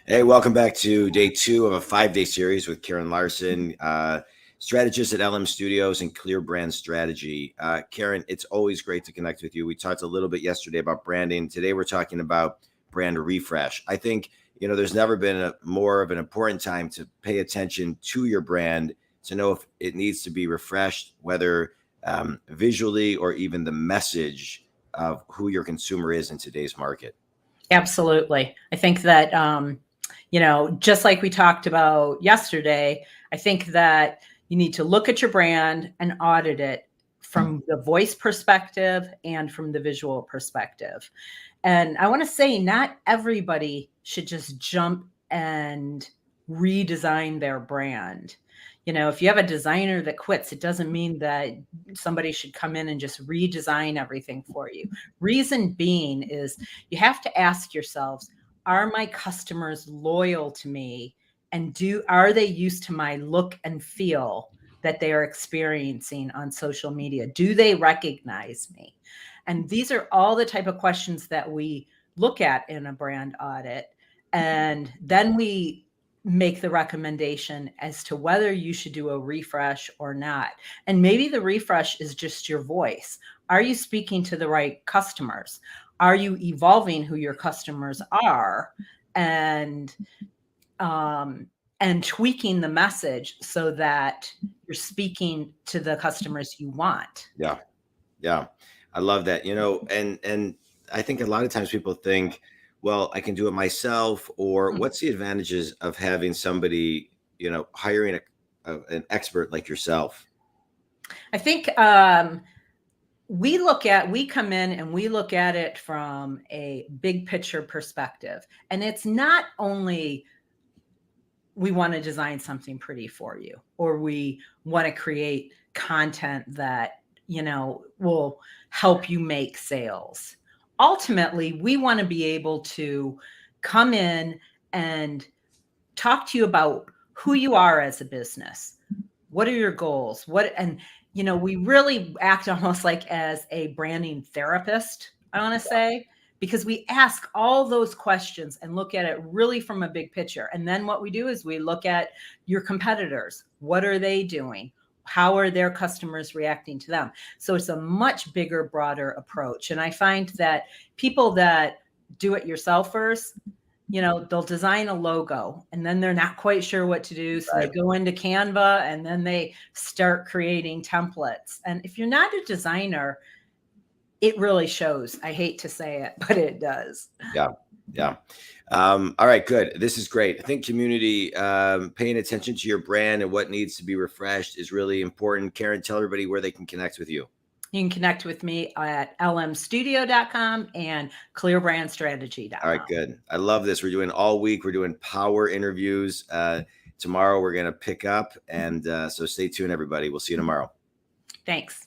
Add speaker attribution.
Speaker 1: Hey, welcome back to day 2 of a 5-day series with Karen Larson, strategist at LM Studios and Clear Brand Strategy. Karen, it's always great to connect with you. We talked a little bit yesterday about branding. Today, we're talking about brand refresh. I think, there's never been more of an important time to pay attention to your brand, to know if it needs to be refreshed, whether visually or even the message of who your consumer is in today's market.
Speaker 2: Absolutely. I think that, just like we talked about yesterday, I think that you need to look at your brand and audit it from the voice perspective and from the visual perspective. And I want to say not everybody should just jump and redesign their brand. If you have a designer that quits, it doesn't mean that somebody should come in and just redesign everything for you. Reason being is you have to ask yourselves, are my customers loyal to me? And are they used to my look and feel that they are experiencing on social media? Do they recognize me? And these are all the type of questions that we look at in a brand audit. And then we make the recommendation as to whether you should do a refresh or not. And maybe the refresh is just your voice. Are you speaking to the right customers? Are you evolving who your customers are and tweaking the message so that you're speaking to the customers you want?
Speaker 1: Yeah. Yeah. I love that, and I think a lot of times people think, well, I can do it myself, or what's the advantages of having somebody, hiring an expert like yourself?
Speaker 2: I think we come in and we look at it from a big picture perspective. And it's not only we want to design something pretty for you, or we want to create content that, will help you make sales. Ultimately, we want to be able to come in and talk to you about who you are as a business. What are your goals? We really act almost like as a branding therapist, I want to say, because we ask all those questions and look at it really from a big picture. And then what we do is we look at your competitors. What are they doing? How are their customers reacting to them? So it's a much bigger, broader approach. And I find that people that do it yourselfers, they'll design a logo and then they're not quite sure what to do. So They go into Canva and then they start creating templates. And if you're not a designer, it really shows. I hate to say it, but it does.
Speaker 1: Yeah. Yeah. All right, good. This is great. I think community, paying attention to your brand and what needs to be refreshed is really important. Karen, tell everybody where they can connect with you.
Speaker 2: You can connect with me at lmstudio.com and clearbrandstrategy.com.
Speaker 1: All right, good. I love this. We're doing all week. We're doing power interviews. Tomorrow we're going to pick up. And so stay tuned, everybody. We'll see you tomorrow.
Speaker 2: Thanks.